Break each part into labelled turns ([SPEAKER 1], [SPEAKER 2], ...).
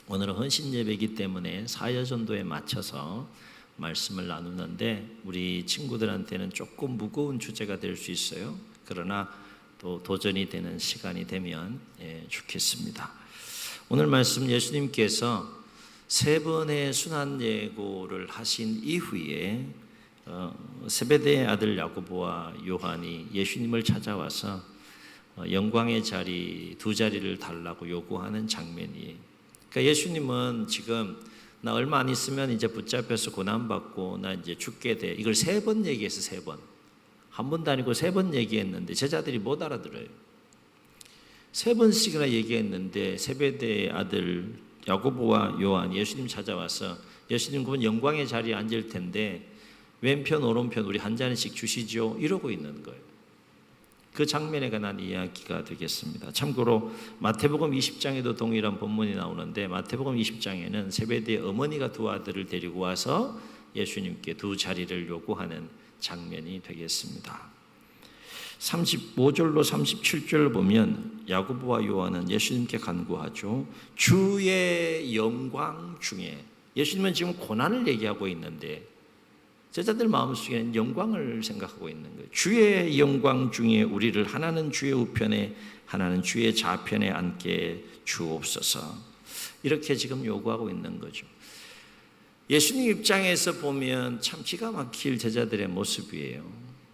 [SPEAKER 1] 오늘은 헌신 예배이기 때문에 사여전도에 맞춰서 말씀을 나누는데 우리 친구들한테는 조금 무거운 주제가 될 수 있어요. 그러나 또 도전이 되는 시간이 되면 좋겠습니다. 오늘 말씀 예수님께서 세 번의 순환 예고를 하신 이후에 세베대의 아들 야고보와 요한이 예수님을 찾아와서 영광의 자리 두 자리를 달라고 요구하는 장면이에요. 그러니까 예수님은 지금 나 얼마 안 있으면 이제 붙잡혀서 고난받고 나 이제 죽게 돼. 이걸 세 번 얘기해서 세 번. 한 번도 아니고 세 번 얘기했는데 제자들이 못 알아들어요. 세 번씩이나 얘기했는데 세베대의 아들 야고보와 요한 예수님 찾아와서 예수님 그분 영광의 자리에 앉을 텐데 왼편 오른편 우리 한 잔씩 주시죠 이러고 있는 거예요. 그 장면에 관한 이야기가 되겠습니다. 참고로 마태복음 20장에도 동일한 본문이 나오는데 마태복음 20장에는 세베대의 어머니가 두 아들을 데리고 와서 예수님께 두 자리를 요구하는 장면이 되겠습니다. 35절로 37절을 보면 야고보와 요한은 예수님께 간구하죠. 주의 영광 중에, 예수님은 지금 고난을 얘기하고 있는데 제자들 마음속에는 영광을 생각하고 있는 거예요. 주의 영광 중에 우리를 하나는 주의 우편에 하나는 주의 좌편에 앉게 주옵소서. 이렇게 지금 요구하고 있는 거죠. 예수님 입장에서 보면 참 기가 막힐 제자들의 모습이에요.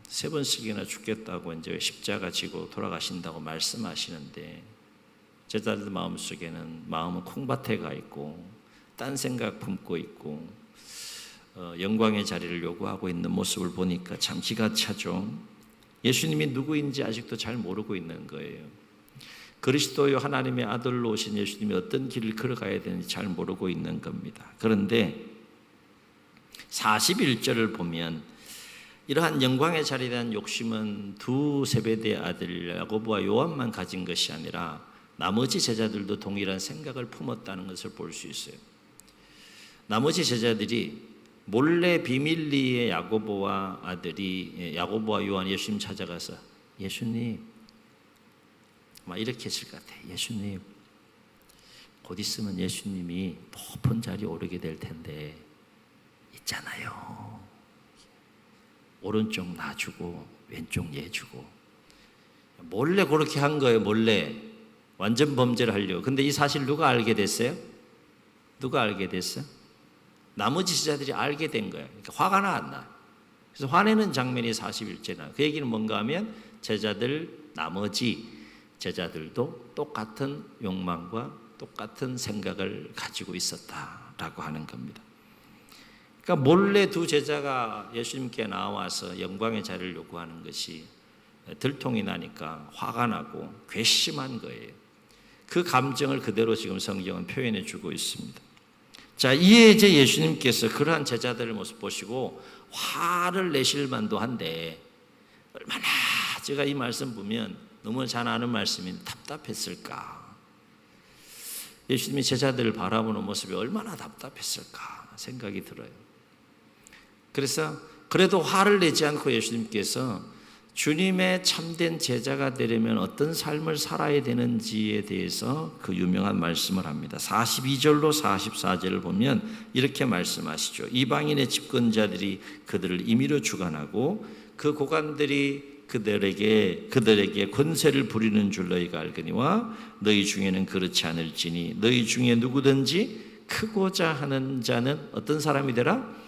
[SPEAKER 1] 세 번씩이나 죽겠다고 이제 십자가 지고 돌아가신다고 말씀하시는데 제자들 마음속에는 마음은 콩밭에 가 있고 딴 생각 품고 있고 영광의 자리를 요구하고 있는 모습을 보니까 참 기가 차죠. 예수님이 누구인지 아직도 잘 모르고 있는 거예요. 그리스도요 하나님의 아들로 오신 예수님이 어떤 길을 걸어가야 되는지 잘 모르고 있는 겁니다. 그런데 41절을 보면 이러한 영광의 자리에 대한 욕심은 두 세베대의 아들 야고보와 요한만 가진 것이 아니라 나머지 제자들도 동일한 생각을 품었다는 것을 볼 수 있어요. 나머지 제자들이 몰래 비밀리에 야고보와 요한 예수님 찾아가서 예수님 막 이렇게 했을 것 같아요. 예수님 곧 있으면 예수님이 높은 자리에 오르게 될 텐데 있잖아요. 오른쪽 나 주고 왼쪽 얘 주고 몰래 그렇게 한 거예요. 몰래 완전 범죄를 하려고. 근데 이 사실 누가 알게 됐어요? 누가 알게 됐어요? 나머지 제자들이 알게 된 거예요. 그러니까 화가 나. 그래서 화내는 장면이 41절에 나와요. 그 얘기는 뭔가 하면 나머지 제자들도 똑같은 욕망과 똑같은 생각을 가지고 있었다라고 하는 겁니다. 그러니까 몰래 두 제자가 예수님께 나와서 영광의 자리를 요구하는 것이 들통이 나니까 화가 나고 괘씸한 거예요. 그 감정을 그대로 지금 성경은 표현해 주고 있습니다. 자, 이에 이제 예수님께서 그러한 제자들의 모습 보시고 화를 내실 만도 한데 얼마나 제가 이 말씀 보면 너무 잘 아는 말씀인데 답답했을까. 예수님이 제자들을 바라보는 모습이 얼마나 답답했을까 생각이 들어요. 그래서 그래도 화를 내지 않고 예수님께서 주님의 참된 제자가 되려면 어떤 삶을 살아야 되는지에 대해서 그 유명한 말씀을 합니다. 42절로 44절을 보면 이렇게 말씀하시죠. 이방인의 집권자들이 그들을 임의로 주관하고 그 고관들이 그들에게 권세를 부리는 줄 너희가 알거니와 너희 중에는 그렇지 않을지니 너희 중에 누구든지 크고자 하는 자는 어떤 사람이 되라?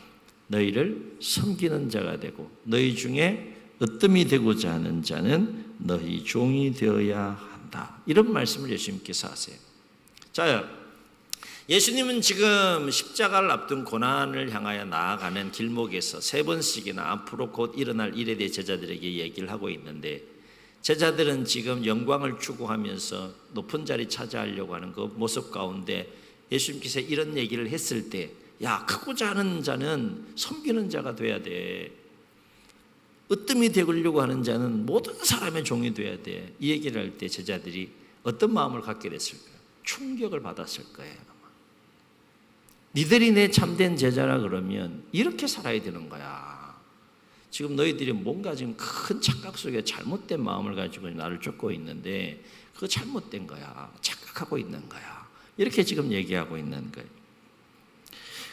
[SPEAKER 1] 너희를 섬기는 자가 되고 너희 중에 으뜸이 되고자 하는 자는 너희 종이 되어야 한다. 이런 말씀을 예수님께서 하세요. 자, 예수님은 지금 십자가를 앞둔 고난을 향하여 나아가는 길목에서 세 번씩이나 앞으로 곧 일어날 일에 대해 제자들에게 얘기를 하고 있는데 제자들은 지금 영광을 추구하면서 높은 자리 차지하려고 하는 그 모습 가운데 예수님께서 이런 얘기를 했을 때 야, 크고자 하는 자는 섬기는 자가 돼야 돼. 으뜸이 되려고 하는 자는 모든 사람의 종이 돼야 돼. 이 얘기를 할 때 제자들이 어떤 마음을 갖게 됐을까요? 충격을 받았을 거예요. 아마. 니들이 내 참된 제자라 그러면 이렇게 살아야 되는 거야. 지금 너희들이 뭔가 지금 큰 착각 속에 잘못된 마음을 가지고 나를 쫓고 있는데 그거 잘못된 거야. 착각하고 있는 거야. 이렇게 지금 얘기하고 있는 거예요.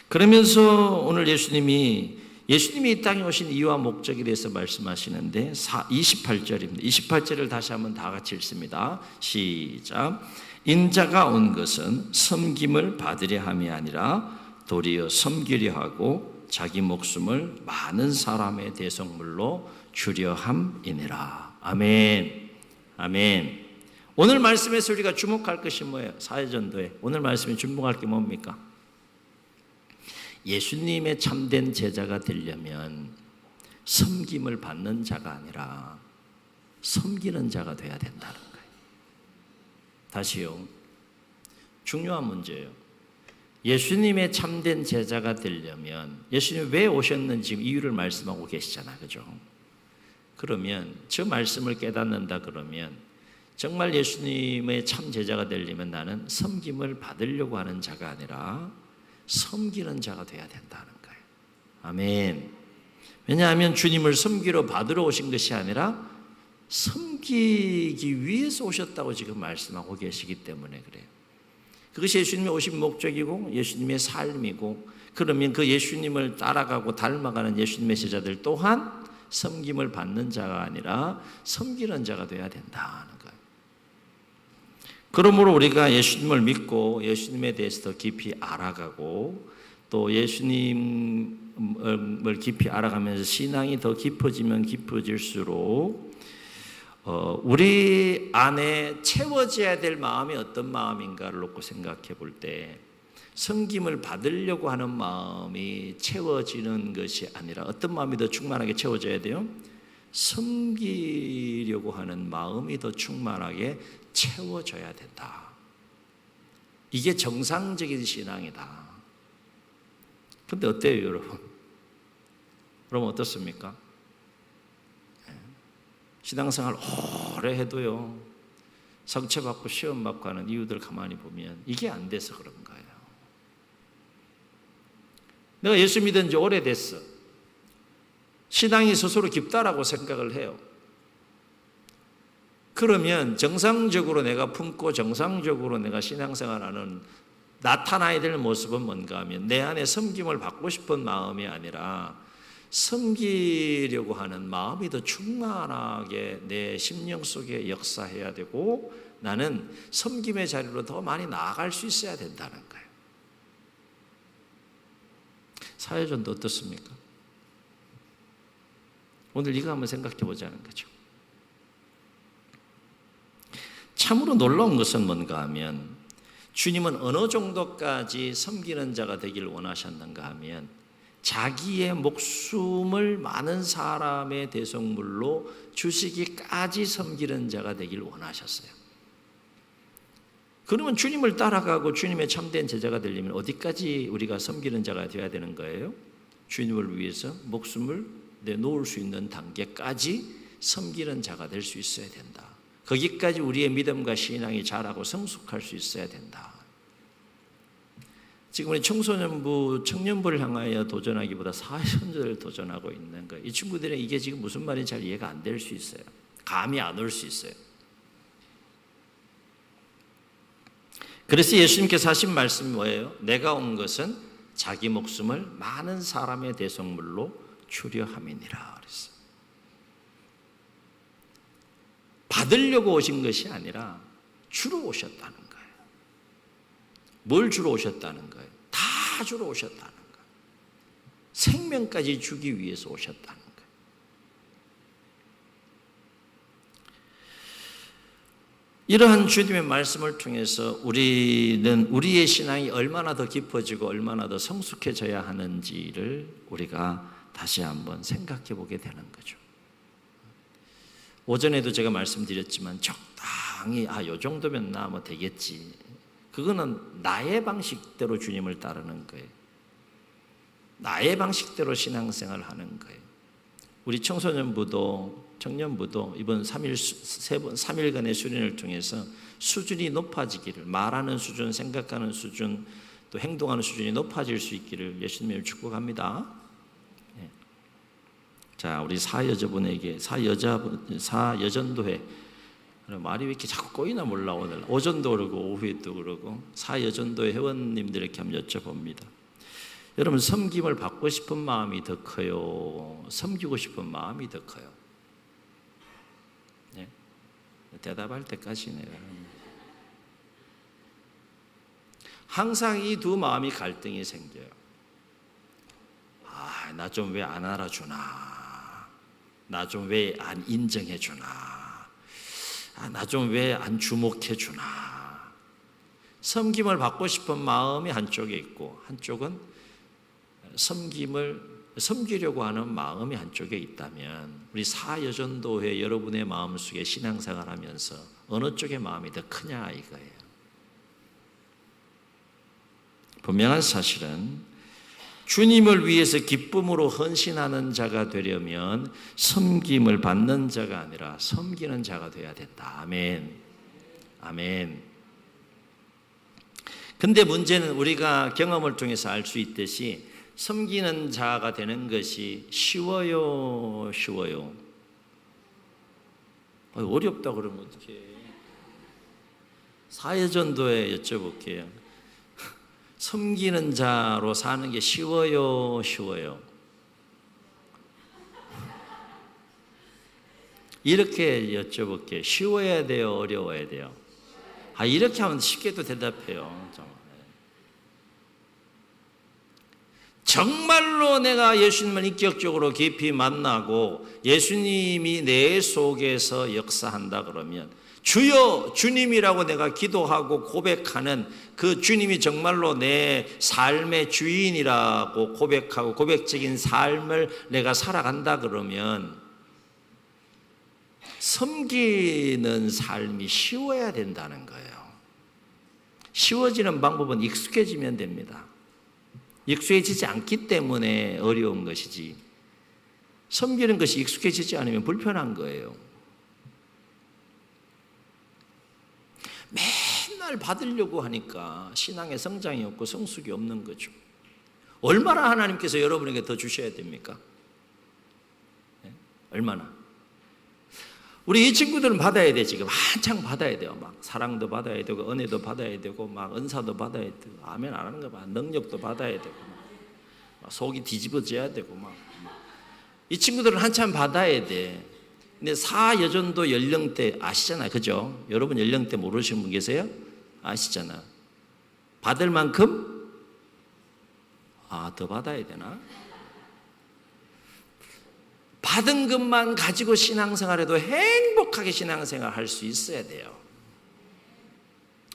[SPEAKER 1] 그러면서 오늘 예수님이 이 땅에 오신 이유와 목적에 대해서 말씀하시는데 28절입니다. 28절을 다시 한번 다 같이 읽습니다. 시작. 인자가 온 것은 섬김을 받으려 함이 아니라 도리어 섬기려 하고 자기 목숨을 많은 사람의 대속물로 주려 함이니라. 아멘. 아멘. 오늘 말씀에서 우리가 주목할 것이 뭐예요? 사회전도에 오늘 말씀에 주목할 게 뭡니까? 예수님의 참된 제자가 되려면 섬김을 받는 자가 아니라 섬기는 자가 돼야 된다는 거예요. 다시요. 중요한 문제예요. 예수님의 참된 제자가 되려면 예수님이 왜 오셨는지 지금 이유를 말씀하고 계시잖아요. 그죠? 그러면 저 말씀을 깨닫는다 그러면 정말 예수님의 참 제자가 되려면 나는 섬김을 받으려고 하는 자가 아니라 섬기는 자가 돼야 된다는 거예요. 아멘. 왜냐하면 주님을 섬기러 받으러 오신 것이 아니라 섬기기 위해서 오셨다고 지금 말씀하고 계시기 때문에 그래요. 그것이 예수님이 오신 목적이고 예수님의 삶이고, 그러면 그 예수님을 따라가고 닮아가는 예수님의 제자들 또한 섬김을 받는 자가 아니라 섬기는 자가 돼야 된다는 거예요. 그러므로 우리가 예수님을 믿고 예수님에 대해서 더 깊이 알아가고 또 예수님을 깊이 알아가면서 신앙이 더 깊어지면 깊어질수록 우리 안에 채워져야 될 마음이 어떤 마음인가를 놓고 생각해 볼 때 섬김을 받으려고 하는 마음이 채워지는 것이 아니라 어떤 마음이 더 충만하게 채워져야 돼요? 섬기려고 하는 마음이 더 충만하게 채워져야 된다. 이게 정상적인 신앙이다. 근데 어때요, 여러분? 그럼 어떻습니까? 신앙생활 오래 해도요, 상처받고 시험받고 하는 이유들 가만히 보면 이게 안 돼서 그런 거예요. 내가 예수 믿은 지 오래됐어. 신앙이 스스로 깊다라고 생각을 해요. 그러면 정상적으로 내가 품고 정상적으로 내가 신앙생활하는 나타나야 될 모습은 뭔가 하면 내 안에 섬김을 받고 싶은 마음이 아니라 섬기려고 하는 마음이 더 충만하게 내 심령 속에 역사해야 되고 나는 섬김의 자리로 더 많이 나아갈 수 있어야 된다는 거예요. 사회전도 어떻습니까? 오늘 이거 한번 생각해 보자는 거죠. 참으로 놀라운 것은 뭔가 하면 주님은 어느 정도까지 섬기는 자가 되길 원하셨는가 하면 자기의 목숨을 많은 사람의 대속물로 주시기까지 섬기는 자가 되길 원하셨어요. 그러면 주님을 따라가고 주님의 참된 제자가 되려면 어디까지 우리가 섬기는 자가 되어야 되는 거예요? 주님을 위해서 목숨을 내놓을 수 있는 단계까지 섬기는 자가 될 수 있어야 된다. 거기까지 우리의 믿음과 신앙이 자라고 성숙할 수 있어야 된다. 지금 우리 청소년부, 청년부를 향하여 도전하기보다 사회전도를 도전하고 있는 거예요. 이 친구들은 이게 지금 무슨 말인지 잘 이해가 안 될 수 있어요. 감이 안 올 수 있어요. 그래서 예수님께서 하신 말씀이 뭐예요? 내가 온 것은 자기 목숨을 많은 사람의 대속물로 주려 함이니라 그랬어요. 받으려고 오신 것이 아니라 주러 오셨다는 거예요. 뭘 주러 오셨다는 거예요? 다 주러 오셨다는 거예요. 생명까지 주기 위해서 오셨다는 거예요. 이러한 주님의 말씀을 통해서 우리는 우리의 신앙이 얼마나 더 깊어지고 얼마나 더 성숙해져야 하는지를 우리가 다시 한번 생각해 보게 되는 거죠. 오전에도 제가 말씀드렸지만 적당히 요 정도면 나 뭐 되겠지. 그거는 나의 방식대로 주님을 따르는 거예요. 나의 방식대로 신앙생활을 하는 거예요. 우리 청소년부도 청년부도 이번 3일간의 수련을 통해서 수준이 높아지기를, 말하는 수준, 생각하는 수준, 또 행동하는 수준이 높아질 수 있기를 예수님을 축복합니다. 네. 자, 우리 사여전도회 말이 왜 이렇게 자꾸 꼬이나 몰라. 오늘 오전도 그러고 오후에도 그러고 사여전도의 회원님들 이렇게 한번 여쭤봅니다. 여러분, 섬김을 받고 싶은 마음이 더 커요? 섬기고 싶은 마음이 더 커요? 네? 대답할 때까지 내가 항상 이 두 마음이 갈등이 생겨요. 나 좀 왜 안 알아주나? 나 좀 왜 안 인정해 주나? 나 좀 왜 안 주목해 주나? 섬김을 받고 싶은 마음이 한쪽에 있고, 한쪽은 섬기려고 하는 마음이 한쪽에 있다면, 우리 사여전도회 여러분의 마음속에 신앙생활 하면서 어느 쪽의 마음이 더 크냐 이거예요. 분명한 사실은 주님을 위해서 기쁨으로 헌신하는 자가 되려면 섬김을 받는 자가 아니라 섬기는 자가 되어야 된다. 아멘. 아멘. 근데 문제는 우리가 경험을 통해서 알 수 있듯이 섬기는 자가 되는 것이 쉬워요? 어렵다 그러면 어떡해. 사회전도에 여쭤볼게요. 섬기는 자로 사는 게 쉬워요? 이렇게 여쭤볼게요. 쉬워야 돼요? 어려워야 돼요? 이렇게 하면 쉽게도 대답해요. 정말로 내가 예수님을 인격적으로 깊이 만나고 예수님이 내 속에서 역사한다 그러면, 주여 주님이라고 내가 기도하고 고백하는 그 주님이 정말로 내 삶의 주인이라고 고백하고 고백적인 삶을 내가 살아간다 그러면 섬기는 삶이 쉬워야 된다는 거예요. 쉬워지는 방법은 익숙해지면 됩니다. 익숙해지지 않기 때문에 어려운 것이지, 섬기는 것이 익숙해지지 않으면 불편한 거예요. 맨날 받으려고 하니까 신앙의 성장이 없고 성숙이 없는 거죠. 얼마나 하나님께서 여러분에게 더 주셔야 됩니까? 네? 얼마나? 우리 이 친구들은 받아야 돼. 지금 한창 받아야 돼요. 막 사랑도 받아야 되고 은혜도 받아야 되고 막 은사도 받아야 되고, 아멘 안 하는 거 봐. 능력도 받아야 되고 막 속이 뒤집어져야 되고 막. 이 친구들은 한참 받아야 돼. 근데 사여전도 연령대 아시잖아요, 그죠? 여러분 연령대 모르시는 분 계세요? 아시잖아. 받을 만큼 더 받아야 되나? 받은 것만 가지고 신앙생활해도 행복하게 신앙생활 할 수 있어야 돼요.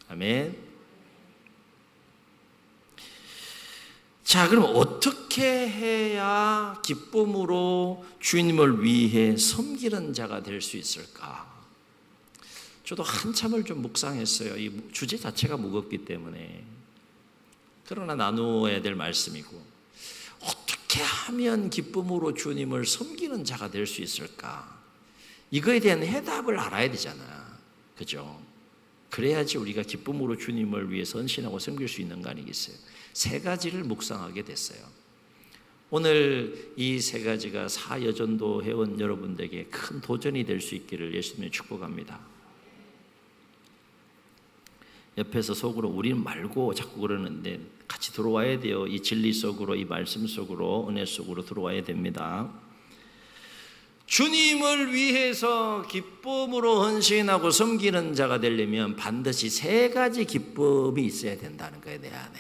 [SPEAKER 1] 아멘. 자, 그럼 어떻게 해야 기쁨으로 주님을 위해 섬기는 자가 될 수 있을까? 저도 한참을 좀 묵상했어요. 이 주제 자체가 무겁기 때문에. 그러나 나누어야 될 말씀이고, 어떻게 하면 기쁨으로 주님을 섬기는 자가 될 수 있을까? 이거에 대한 해답을 알아야 되잖아. 그죠? 그래야지 우리가 기쁨으로 주님을 위해 헌신하고 섬길 수 있는 거 아니겠어요? 세 가지를 묵상하게 됐어요. 오늘 이 세 가지가 사여전도 회원 여러분들에게 큰 도전이 될 수 있기를 예수님의 축복합니다. 옆에서 속으로 우리는 말고 자꾸 그러는데 같이 들어와야 돼요. 이 진리 속으로, 이 말씀 속으로, 은혜 속으로 들어와야 됩니다. 주님을 위해서 기쁨으로 헌신하고 섬기는 자가 되려면 반드시 세 가지 기쁨이 있어야 된다는 거예요, 내 안에.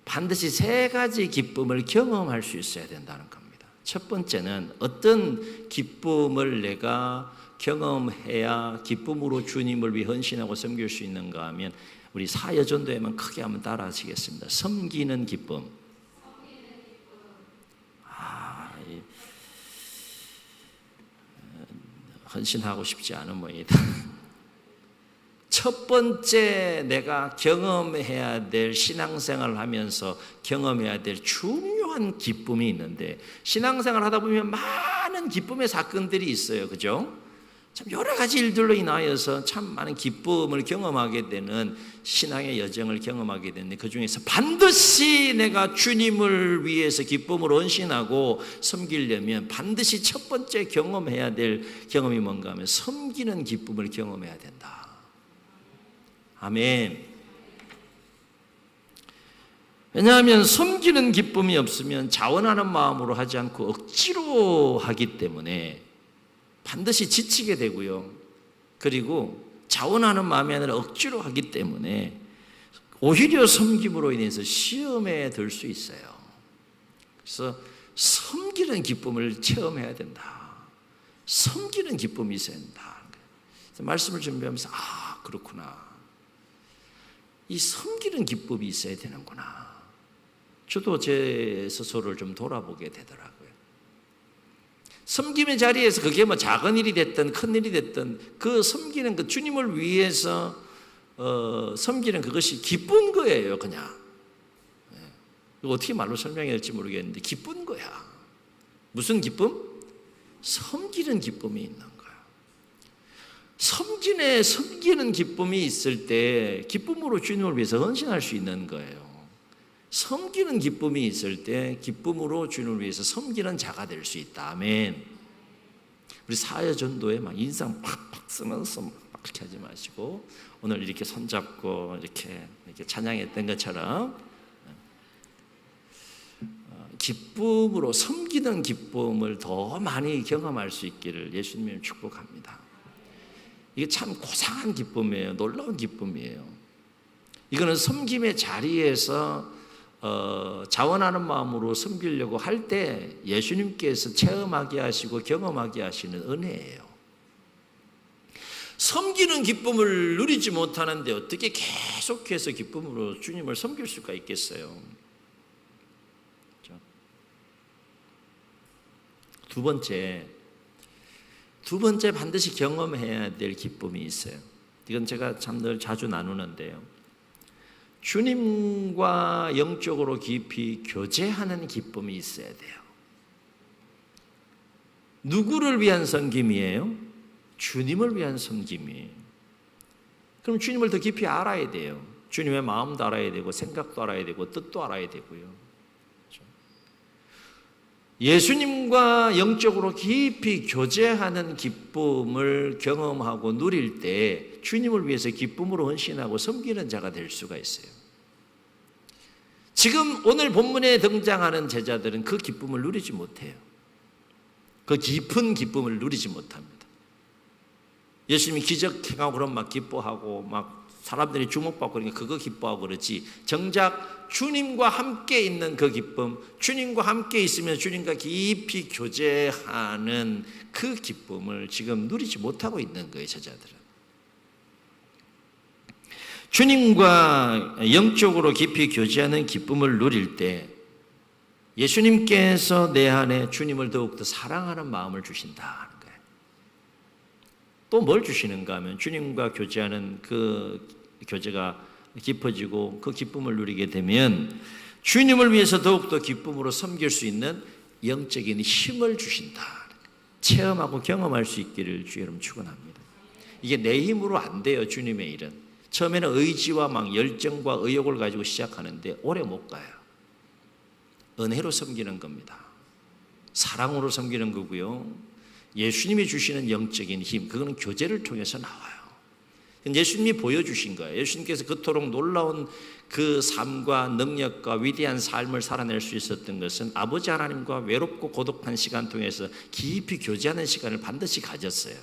[SPEAKER 1] 반드시 세 가지 기쁨을 경험할 수 있어야 된다는 겁니다. 첫 번째는 어떤 기쁨을 내가 경험해야 기쁨으로 주님을 위해 헌신하고 섬길 수 있는가 하면, 우리 사여전도에만 크게 한번 따라 하시겠습니다. 섬기는 기쁨. 헌신하고 싶지 않은 모양이다. 첫 번째 내가 경험해야 될, 신앙생활을 하면서 경험해야 될 중요한 기쁨이 있는데, 신앙생활 하다 보면 많은 기쁨의 사건들이 있어요. 그죠? 참 여러 가지 일들로 인하여서 참 많은 기쁨을 경험하게 되는 신앙의 여정을 경험하게 되는데, 그 중에서 반드시 내가 주님을 위해서 기쁨으로 헌신하고 섬기려면 반드시 첫 번째 경험해야 될 경험이 뭔가 하면 섬기는 기쁨을 경험해야 된다. 아멘. 왜냐하면 섬기는 기쁨이 없으면 자원하는 마음으로 하지 않고 억지로 하기 때문에 반드시 지치게 되고요. 그리고 자원하는 마음이 아니라 억지로 하기 때문에 오히려 섬김으로 인해서 시험에 들 수 있어요. 그래서 섬기는 기쁨을 체험해야 된다. 섬기는 기쁨이 있어야 된다. 말씀을 준비하면서 그렇구나. 이 섬기는 기쁨이 있어야 되는구나. 저도 제 스스로를 좀 돌아보게 되더라고요. 섬김의 자리에서 그게 뭐 작은 일이 됐든 큰 일이 됐든 그 섬기는 그 주님을 위해서 섬기는 그것이 기쁜 거예요, 그냥. 이거 어떻게 말로 설명해야 할지 모르겠는데 기쁜 거야. 무슨 기쁨? 섬기는 기쁨이 있는 거야. 섬기는 기쁨이 있을 때 기쁨으로 주님을 위해서 헌신할 수 있는 거예요. 섬기는 기쁨이 있을 때 기쁨으로 주님을 위해서 섬기는 자가 될 수 있다. 아멘. 우리 사회전도에 막 인상 팍팍 쓰면서 막 그렇게 하지 마시고 오늘 이렇게 손잡고 이렇게 찬양했던 것처럼 기쁨으로 섬기는 기쁨을 더 많이 경험할 수 있기를 예수님이 축복합니다. 이게 참 고상한 기쁨이에요. 놀라운 기쁨이에요. 이거는 섬김의 자리에서 자원하는 마음으로 섬기려고 할 때 예수님께서 체험하게 하시고 경험하게 하시는 은혜예요. 섬기는 기쁨을 누리지 못하는데 어떻게 계속해서 기쁨으로 주님을 섬길 수가 있겠어요? 두 번째 반드시 경험해야 될 기쁨이 있어요. 이건 제가 참 늘 자주 나누는데요. 주님과 영적으로 깊이 교제하는 기쁨이 있어야 돼요. 누구를 위한 섬김이에요? 주님을 위한 섬김이에요. 그럼 주님을 더 깊이 알아야 돼요. 주님의 마음도 알아야 되고 생각도 알아야 되고 뜻도 알아야 되고요. 예수님과 영적으로 깊이 교제하는 기쁨을 경험하고 누릴 때 주님을 위해서 기쁨으로 헌신하고 섬기는 자가 될 수가 있어요. 지금 오늘 본문에 등장하는 제자들은 그 기쁨을 누리지 못해요. 그 깊은 기쁨을 누리지 못합니다. 예수님이 기적 행하고 그럼 막 기뻐하고 막 사람들이 주목받고 그러니까 그거 기뻐하고 그러지, 정작 주님과 함께 있는 그 기쁨, 주님과 함께 있으면 주님과 깊이 교제하는 그 기쁨을 지금 누리지 못하고 있는 거예요, 제자들은. 주님과 영적으로 깊이 교제하는 기쁨을 누릴 때 예수님께서 내 안에 주님을 더욱더 사랑하는 마음을 주신다. 또 뭘 주시는가 하면 주님과 교제하는 그 교제가 깊어지고 그 기쁨을 누리게 되면 주님을 위해서 더욱더 기쁨으로 섬길 수 있는 영적인 힘을 주신다. 체험하고 경험할 수 있기를 주의 이름 축원합니다. 이게 내 힘으로 안 돼요. 주님의 일은 처음에는 의지와 막 열정과 의욕을 가지고 시작하는데 오래 못 가요. 은혜로 섬기는 겁니다. 사랑으로 섬기는 거고요. 예수님이 주시는 영적인 힘, 그거는 교제를 통해서 나와요. 예수님이 보여주신 거예요. 예수님께서 그토록 놀라운 그 삶과 능력과 위대한 삶을 살아낼 수 있었던 것은 아버지 하나님과 외롭고 고독한 시간 통해서 깊이 교제하는 시간을 반드시 가졌어요.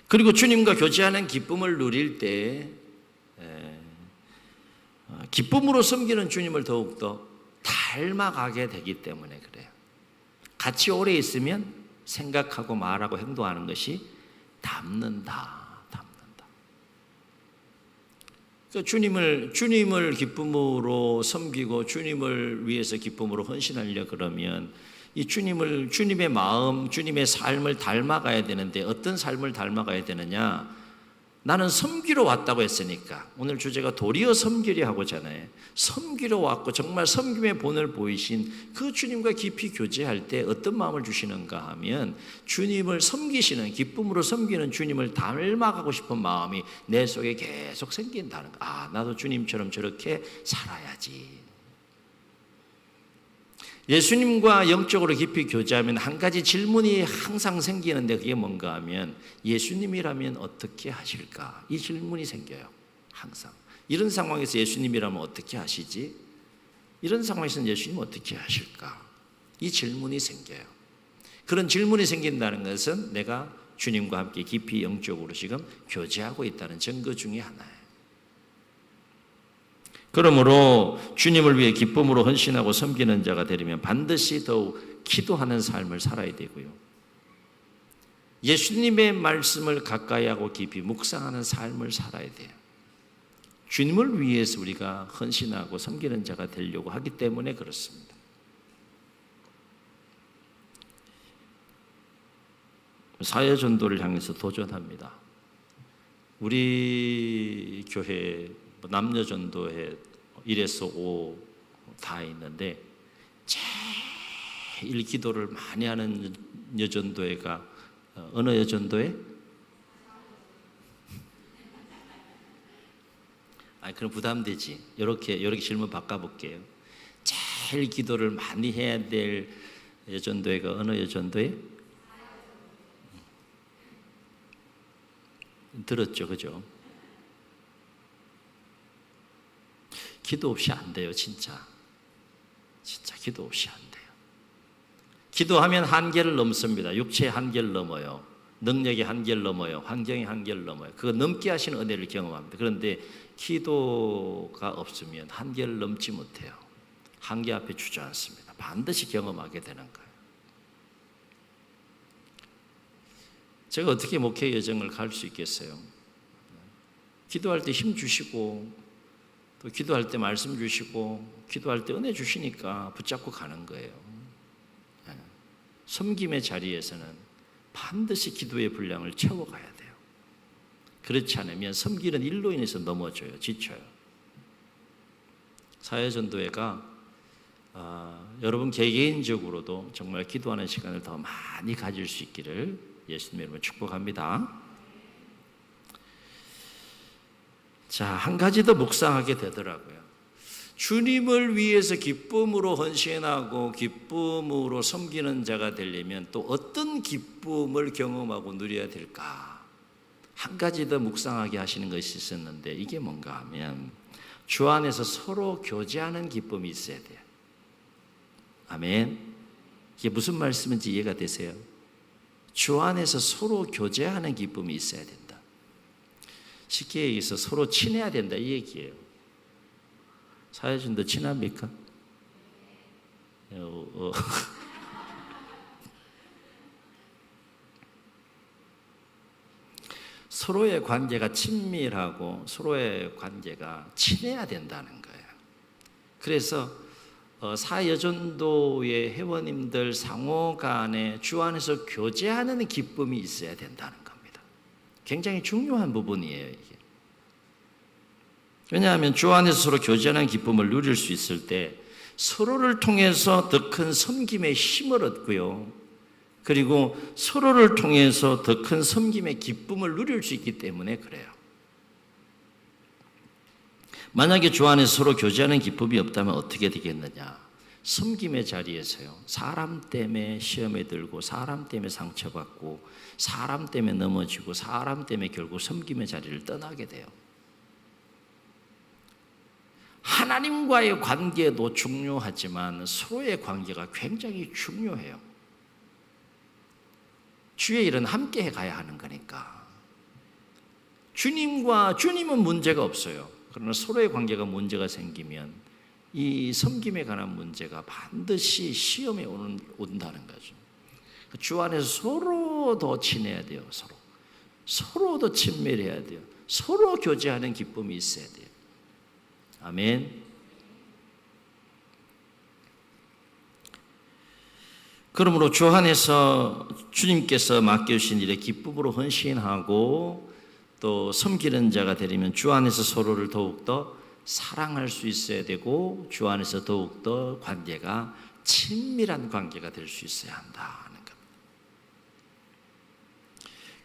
[SPEAKER 1] 그리고 주님과 교제하는 기쁨을 누릴 때 기쁨으로 섬기는 주님을 더욱더 닮아가게 되기 때문에 그래요. 같이 오래 있으면 생각하고 말하고 행동하는 것이 닮는다. 그러니까 주님을 기쁨으로 섬기고 주님을 위해서 기쁨으로 헌신하려 그러면 이 주님의 마음, 주님의 삶을 닮아가야 되는데 어떤 삶을 닮아가야 되느냐? 나는 섬기러 왔다고 했으니까 오늘 주제가 도리어 섬기려 하고잖아요. 섬기러 왔고 정말 섬김의 본을 보이신 그 주님과 깊이 교제할 때 어떤 마음을 주시는가 하면 주님을 섬기시는 기쁨으로 섬기는 주님을 닮아가고 싶은 마음이 내 속에 계속 생긴다는 거. 아, 나도 주님처럼 저렇게 살아야지. 예수님과 영적으로 깊이 교제하면 한 가지 질문이 항상 생기는데 그게 뭔가 하면 예수님이라면 어떻게 하실까? 이 질문이 생겨요. 항상. 이런 상황에서 예수님이라면 어떻게 하시지? 이런 상황에서는 예수님 어떻게 하실까? 이 질문이 생겨요. 그런 질문이 생긴다는 것은 내가 주님과 함께 깊이 영적으로 지금 교제하고 있다는 증거 중에 하나예요. 그러므로 주님을 위해 기쁨으로 헌신하고 섬기는 자가 되려면 반드시 더욱 기도하는 삶을 살아야 되고요. 예수님의 말씀을 가까이 하고 깊이 묵상하는 삶을 살아야 돼요. 주님을 위해서 우리가 헌신하고 섬기는 자가 되려고 하기 때문에 그렇습니다. 사회전도를 향해서 도전합니다. 우리 교회 남녀전도회 1에서 5 다 있는데 제일 기도를 많이 하는 여전도회가 어느 여전도회? 그럼 부담되지. 이렇게 질문 바꿔볼게요. 제일 기도를 많이 해야 될 여전도회가 어느 여전도회? 들었죠, 그죠? 기도 없이 안 돼요, 진짜. 진짜 기도 없이 안 돼요. 기도하면 한계를 넘습니다. 육체의 한계를 넘어요. 능력의 한계를 넘어요. 환경의 한계를 넘어요. 그거 넘게 하시는 은혜를 경험합니다. 그런데 기도가 없으면 한계를 넘지 못해요. 한계 앞에 주저앉습니다. 반드시 경험하게 되는 거예요. 제가 어떻게 목회 여정을 갈 수 있겠어요? 기도할 때 힘 주시고 또 기도할 때 말씀 주시고 기도할 때 은혜 주시니까 붙잡고 가는 거예요. 섬김의 자리에서는 반드시 기도의 분량을 채워가야 돼요. 그렇지 않으면 섬기는 일로 인해서 넘어져요. 지쳐요. 사회전도회가 여러분 개개인적으로도 정말 기도하는 시간을 더 많이 가질 수 있기를 예수님의 이름으로 축복합니다. 자, 한 가지 더 묵상하게 되더라고요. 주님을 위해서 기쁨으로 헌신하고 기쁨으로 섬기는 자가 되려면 또 어떤 기쁨을 경험하고 누려야 될까? 한 가지 더 묵상하게 하시는 것이 있었는데 이게 뭔가 하면 주 안에서 서로 교제하는 기쁨이 있어야 돼요. 아멘. 이게 무슨 말씀인지 이해가 되세요? 주 안에서 서로 교제하는 기쁨이 있어야 된다. 쉽게 얘기해서 서로 친해야 된다 이 얘기예요. 사회전도 친합니까? 서로의 관계가 친밀하고 서로의 관계가 친해야 된다는 거예요. 그래서 사여전도의 회원님들 상호 간에 주 안에서 교제하는 기쁨이 있어야 된다는 겁니다. 굉장히 중요한 부분이에요, 이게. 왜냐하면 주 안에서 서로 교제하는 기쁨을 누릴 수 있을 때 서로를 통해서 더 큰 섬김의 힘을 얻고요. 그리고 서로를 통해서 더 큰 섬김의 기쁨을 누릴 수 있기 때문에 그래요. 만약에 주 안에서 서로 교제하는 기쁨이 없다면 어떻게 되겠느냐? 섬김의 자리에서요. 사람 때문에 시험에 들고 사람 때문에 상처받고 사람 때문에 넘어지고 사람 때문에 결국 섬김의 자리를 떠나게 돼요. 하나님과의 관계도 중요하지만 서로의 관계가 굉장히 중요해요. 주의 일은 함께 해가야 하는 거니까. 주님은 문제가 없어요. 그러나 서로의 관계가 문제가 생기면 이 섬김에 관한 문제가 반드시 시험에 온다는 거죠. 주 안에서 서로 더 친해야 돼요. 서로 더 친밀해야 돼요. 서로 교제하는 기쁨이 있어야 돼요. 아멘. 그러므로 주 안에서 주님께서 맡겨주신 일에 기쁨으로 헌신하고 또 섬기는 자가 되려면 주 안에서 서로를 더욱더 사랑할 수 있어야 되고 주 안에서 더욱더 관계가 친밀한 관계가 될 수 있어야 한다 하는 겁니다.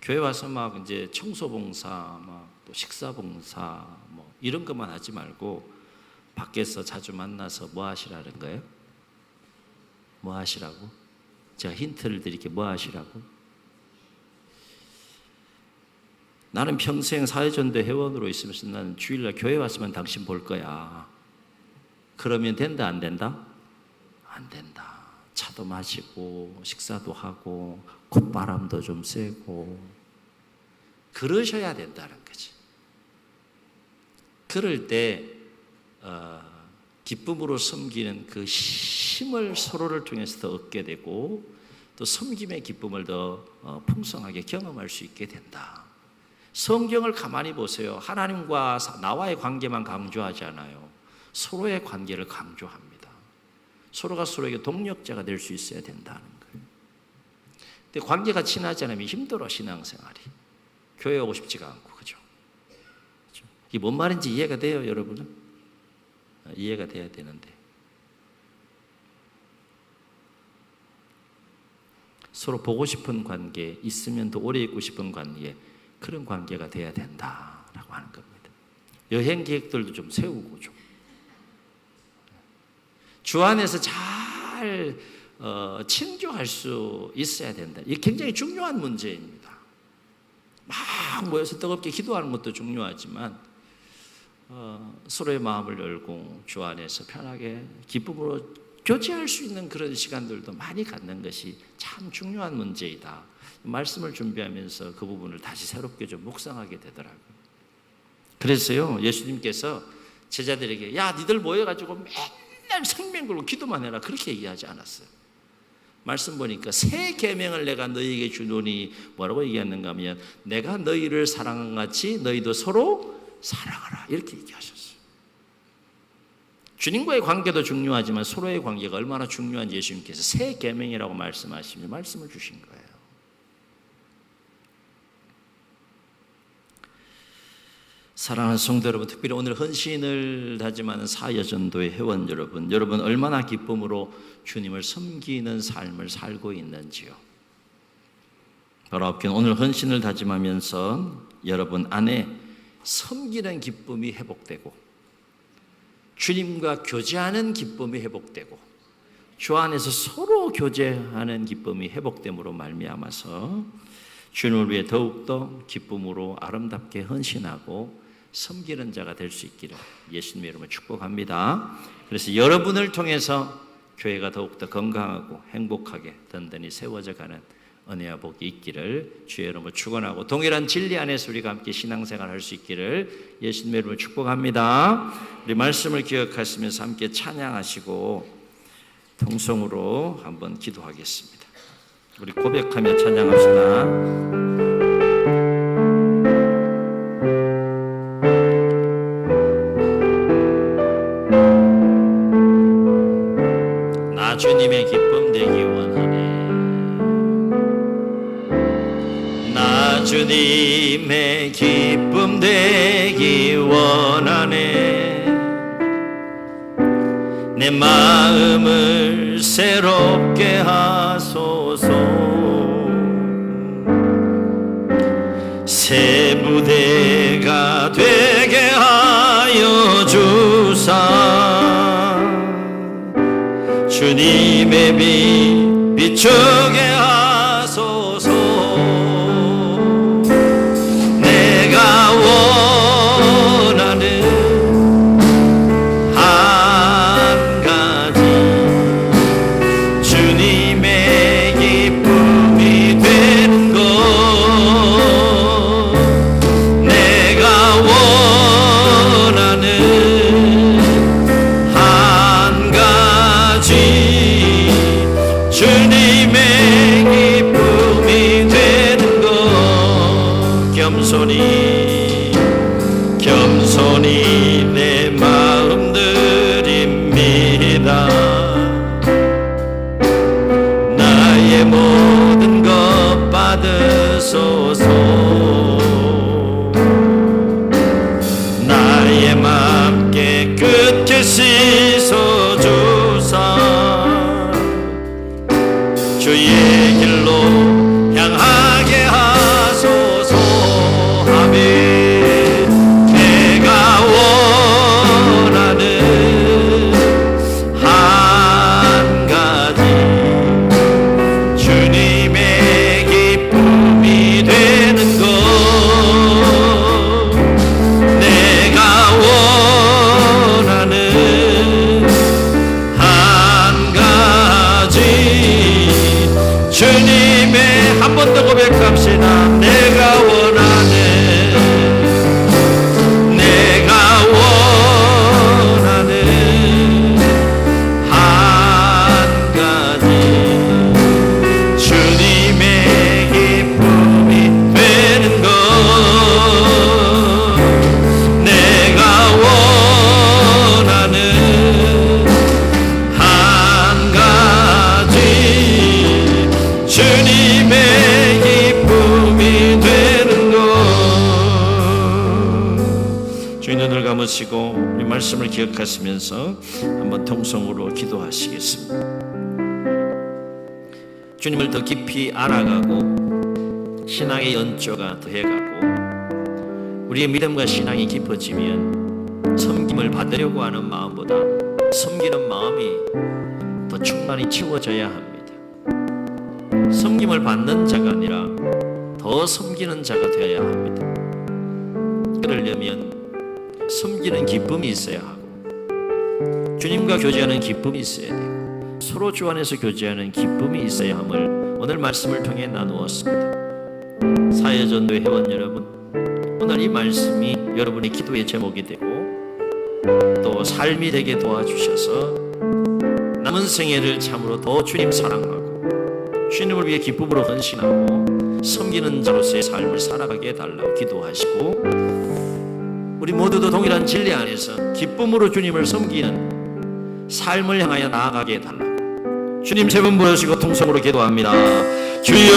[SPEAKER 1] 교회 와서 막 이제 청소봉사, 막 또 식사봉사 뭐 이런 것만 하지 말고 밖에서 자주 만나서 뭐 하시라는 거예요? 뭐 하시라고? 제가 힌트를 드릴게요. 뭐 하시라고? 나는 평생 사회전도 회원으로 있으면서 나는 주일날 교회 왔으면 당신 볼 거야. 그러면 된다 안 된다? 안 된다. 차도 마시고 식사도 하고 콧바람도 좀 쐬고 그러셔야 된다는 거지. 그럴 때 기쁨으로 섬기는 그 힘을 서로를 통해서 더 얻게 되고 또 섬김의 기쁨을 더 풍성하게 경험할 수 있게 된다. 성경을 가만히 보세요. 하나님과 나와의 관계만 강조하지 않아요. 서로의 관계를 강조합니다. 서로가 서로에게 동력자가 될 수 있어야 된다는 거예요. 근데 관계가 친하지 않으면 힘들어, 신앙생활이. 교회 오고 싶지가 않고, 그죠? 이게 뭔 말인지 이해가 돼요, 여러분은? 이해가 돼야 되는데. 서로 보고 싶은 관계, 있으면 더 오래 있고 싶은 관계, 그런 관계가 돼야 된다라고 하는 겁니다. 여행 계획들도 좀 세우고 좀. 주 안에서 잘 친교할 수 있어야 된다. 이게 굉장히 중요한 문제입니다. 막 모여서 뜨겁게 기도하는 것도 중요하지만 서로의 마음을 열고 주 안에서 편하게 기쁨으로 교제할 수 있는 그런 시간들도 많이 갖는 것이 참 중요한 문제이다. 말씀을 준비하면서 그 부분을 다시 새롭게 좀 묵상하게 되더라고요. 그래서요, 예수님께서 제자들에게 야, 니들 모여가지고 맨날 생명 걸고 기도만 해라 그렇게 얘기하지 않았어요. 말씀 보니까 새 계명을 내가 너희에게 주노니 뭐라고 얘기했는가 하면 내가 너희를 사랑한 같이 너희도 서로 사랑하라 이렇게 얘기하셨어요. 주님과의 관계도 중요하지만 서로의 관계가 얼마나 중요한지 예수님께서 새 계명이라고 말씀하시며 말씀을 주신 거예요. 사랑하는 성도 여러분, 특별히 오늘 헌신을 다짐하는 사여전도의 회원 여러분 얼마나 기쁨으로 주님을 섬기는 삶을 살고 있는지요. 바로 오늘 헌신을 다짐하면서 여러분 안에 섬기는 기쁨이 회복되고 주님과 교제하는 기쁨이 회복되고 주 안에서 서로 교제하는 기쁨이 회복됨으로 말미암아서 주님을 위해 더욱더 기쁨으로 아름답게 헌신하고 섬기는 자가 될 수 있기를 예수님의 이름으로 축복합니다. 그래서 여러분을 통해서 교회가 더욱더 건강하고 행복하게 든든히 세워져 가는 은혜와 복이 있기를 주의 이름으로 축원하고 동일한 진리 안에서 우리가 함께 신앙생활 할 수 있기를 예수님의 이름으로 축복합니다. 우리 말씀을 기억하시면서 함께 찬양하시고 통성으로 한번 기도하겠습니다. 우리 고백하며 찬양합시다. 나 주님의 기쁨 되기 원하네. 나 주님의 기쁨 되기 원하네. 내 마음을 새롭게 하소서. 새 부대가 되게 하여 주사. 주님의 빛 비추게 하소서. 내가 원하는 한 가지 주님의 기쁨이 되는 것. 내가 원하는 한 가지 주님의 기쁨이 되는 것. 겸손히 내 마음 드립니다. 나의 모든 것 받으소서. 감으시고 우리 말씀을 기억하시면서 한번 통성으로 기도하시겠습니다. 주님을 더 깊이 알아가고 신앙의 연조가 더해가고 우리의 믿음과 신앙이 깊어지면 섬김을 받으려고 하는 마음보다 섬기는 마음이 더 충만히 채워져야 합니다. 섬김을 받는 자가 아니라 더 섬기는 자가 되어야 합니다. 그러려면 섬기는 기쁨이 있어야 하고 주님과 교제하는 기쁨이 있어야 되고 서로 주 안에서 교제하는 기쁨이 있어야 함을 오늘 말씀을 통해 나누었습니다. 사회전도회 회원 여러분, 오늘 이 말씀이 여러분의 기도의 제목이 되고 또 삶이 되게 도와주셔서 남은 생애를 참으로 더 주님 사랑하고 주님을 위해 기쁨으로 헌신하고 섬기는 자로서의 삶을 살아가게 해달라고 기도하시고 우리 모두도 동일한 진리 안에서 기쁨으로 주님을 섬기는 삶을 향하여 나아가게 해달라고 주님 세 번 부르시고 통성으로 기도합니다. 주여